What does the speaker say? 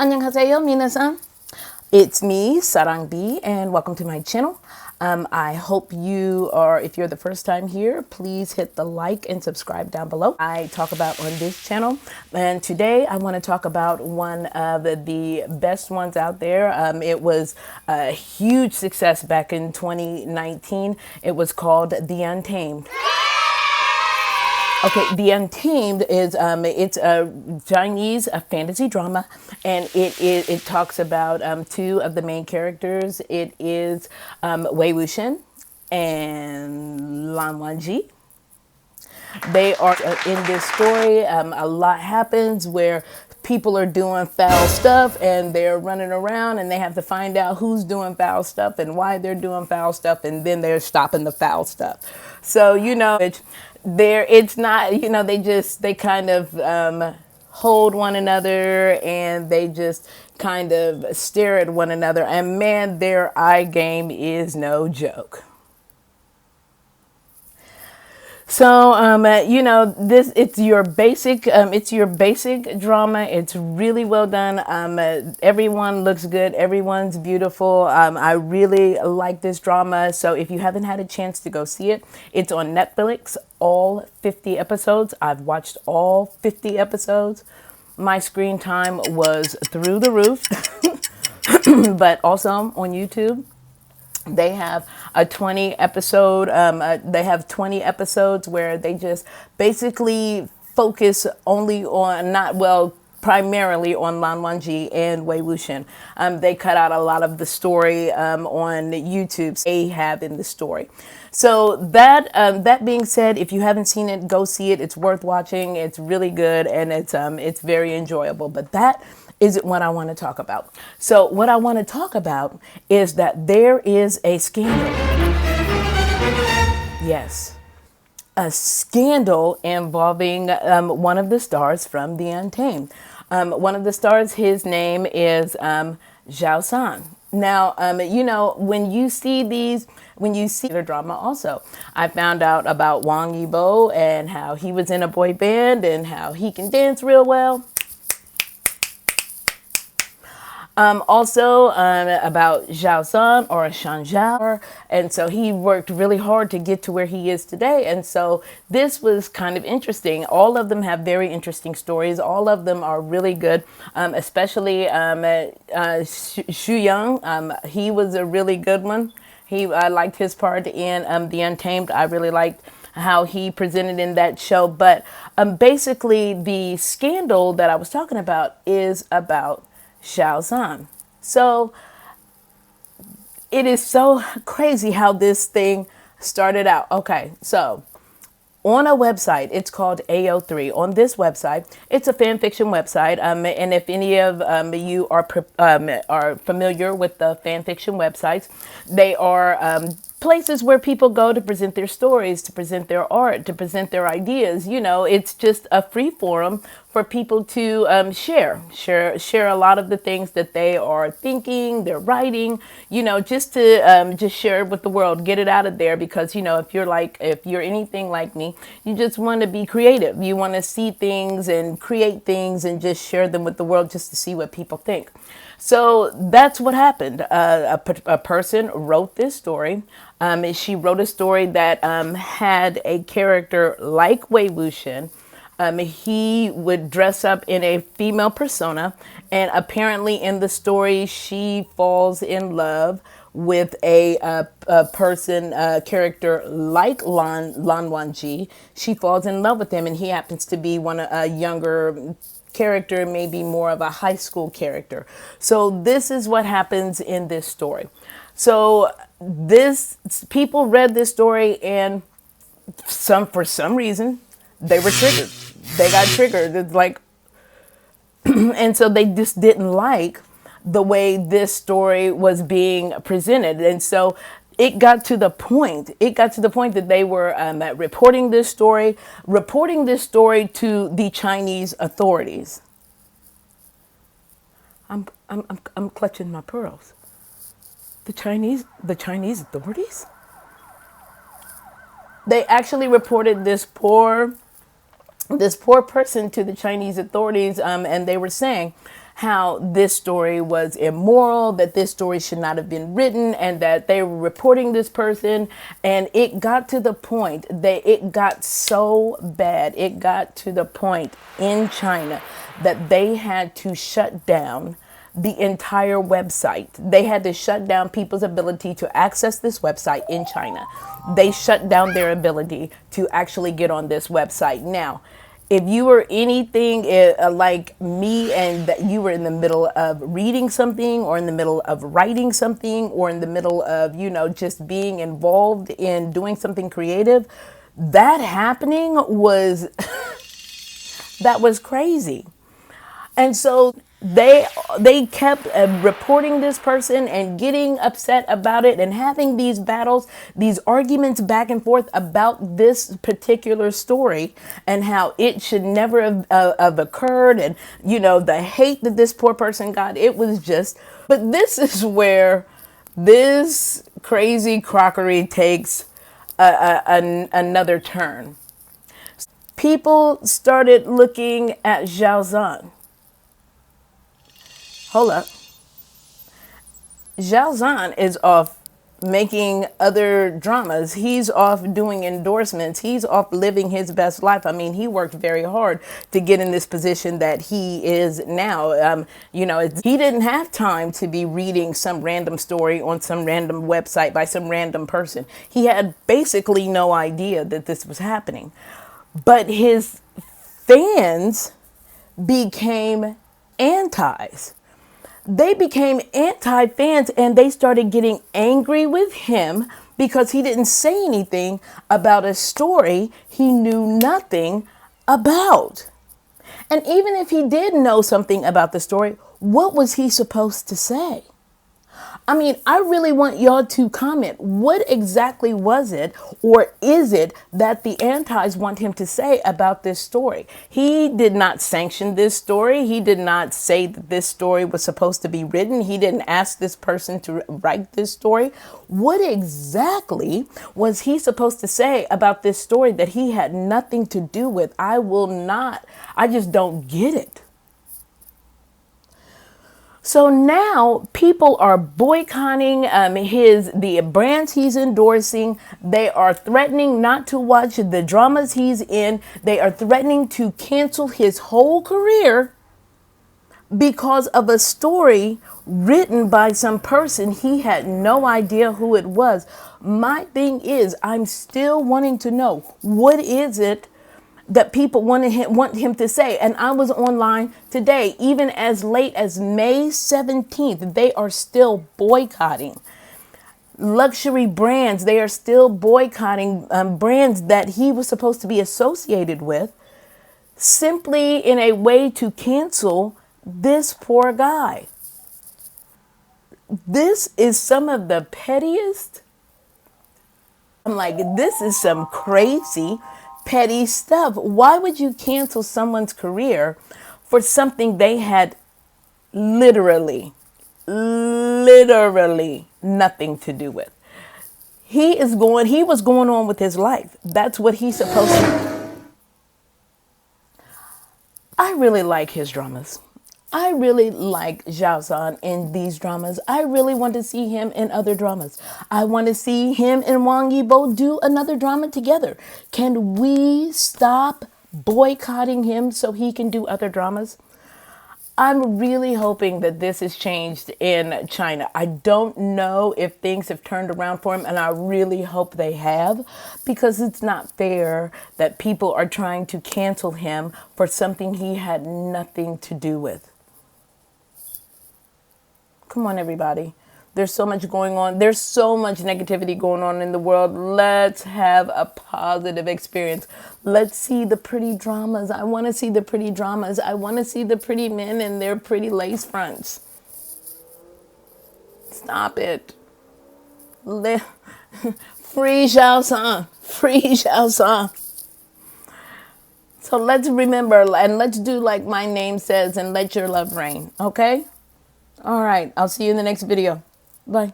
안녕하세요, minasan. It's me, Sarang B, and welcome to my channel. I hope you are, if you're the first time here, please hit the like and subscribe down below. I talk about on this channel, and today I want to talk about one of the best ones out there. It was a huge success back in 2019. It was called The Untamed. Okay, The Untamed is it's a Chinese fantasy drama, and it talks about two of the main characters. It is Wei Wuxian and Lan Wangji. They are in this story. A lot happens where people are doing foul stuff and they're running around and they have to find out who's doing foul stuff and why they're doing foul stuff, and then they're stopping the foul stuff. So it's not, they kind of hold one another and they just kind of stare at one another, and man, their eye game is no joke. So, this, it's your basic drama. It's really well done. Everyone looks good. Everyone's beautiful. I really like this drama. So if you haven't had a chance to go see it, it's on Netflix, all 50 episodes. I've watched all 50 episodes. My screen time was through the roof, but also on YouTube. They have a 20 episode, they have 20 episodes where they just basically focus only on, primarily on Lan Wangji and Wei Wuxian. They cut out a lot of the story on YouTube they have in the story. So that being said, if you haven't seen it, go see it. It's worth watching. It's really good, and it's very enjoyable. But that isn't what I want to talk about. So what I want to talk about is that there is a scandal. Yes, a scandal involving one of the stars from The Untamed. One of the stars, his name is Xiao Zhan. Now, when you see the drama also, I found out about Wang Yibo and how he was in a boy band and how he can dance real well. Also about Xiao Zhan or Zhan, and so he worked really hard to get to where he is today. And so this was kind of interesting. All of them have very interesting stories. All of them are really good, especially Xu Yang. He was a really good one. I liked his part in The Untamed. I really liked how he presented in that show. But basically, the scandal that I was talking about is about Xiao Zhan. So it is so crazy how this thing started out. Okay, so on a website, it's called AO3. On this website, it's a fan fiction website. And if any of you are familiar with the fan fiction websites, they are places where people go to present their stories, to present their art, to present their ideas. It's just a free forum for people to share a lot of the things that they are thinking, they're writing, just to just share it with the world, get it out of there. Because if you're anything like me, you just want to be creative. You want to see things and create things and just share them with the world, just to see what people think. So that's what happened. A person wrote this story. She wrote a story that had a character like Wei Wuxian. He would dress up in a female persona, and apparently in the story, she falls in love with a character like Lan Wangji. She falls in love with him, and he happens to be a younger character, maybe more of a high school character. So this is what happens in this story. So people read this story, and for some reason they were triggered. They got triggered. It's like, and so they just didn't like the way this story was being presented. And so it got to the point that they were reporting this story to the Chinese authorities. I'm clutching my pearls. The Chinese authorities? They actually reported this poor person to the Chinese authorities, and they were saying how this story was immoral, that this story should not have been written, and that they were reporting this person. And it got to the point that it got so bad. It got to the point in China that they had to shut down the entire website. They had to shut down people's ability to access this website in China. They shut down their ability to actually get on this website. Now, if you were anything like me and that you were in the middle of reading something or in the middle of writing something or in the middle of, just being involved in doing something creative, that happening was, that was crazy. And so they kept reporting this person and getting upset about it and having these battles, these arguments back and forth about this particular story and how it should never have occurred. And, the hate that this poor person got, it was just, but this is where this crazy crockery takes another turn. People started looking at Xiao Zhan. Hold up. Xiao Zhan is off making other dramas. He's off doing endorsements. He's off living his best life. I mean, he worked very hard to get in this position that he is now. He didn't have time to be reading some random story on some random website by some random person. He had basically no idea that this was happening. But his fans became antis. They became anti-fans and they started getting angry with him because he didn't say anything about a story he knew nothing about. And even if he did know something about the story, what was he supposed to say? I mean, I really want y'all to comment. What exactly was it or is it that the antis want him to say about this story? He did not sanction this story. He did not say that this story was supposed to be written. He didn't ask this person to write this story. What exactly was he supposed to say about this story that he had nothing to do with? I just don't get it. So now people are boycotting the brands he's endorsing. They are threatening not to watch the dramas he's in. They are threatening to cancel his whole career because of a story written by some person he had no idea who it was. My thing is, I'm still wanting to know, what is it that people want him to say? And I was online today, even as late as May 17th, they are still boycotting luxury brands. They are still boycotting brands that he was supposed to be associated with, simply in a way to cancel this poor guy. This is some of the pettiest. I'm like, this is some crazy petty stuff. Why would you cancel someone's career for something they had literally nothing to do with? He was going on with his life. That's what he's supposed to. I really like his dramas. I really like Xiao Zhan in these dramas. I really want to see him in other dramas. I want to see him and Wang Yibo do another drama together. Can we stop boycotting him so he can do other dramas? I'm really hoping that this is changed in China. I don't know if things have turned around for him, and I really hope they have, because it's not fair that people are trying to cancel him for something he had nothing to do with. Come on, everybody. There's so much going on. There's so much negativity going on in the world. Let's have a positive experience. Let's see the pretty dramas. I want to see the pretty dramas. I want to see the pretty men in their pretty lace fronts. Stop it. Free Xiao Zhan. Free Xiao Zhan. So let's remember, and let's do like my name says, and let your love reign. Okay? All right. I'll see you in the next video. Bye.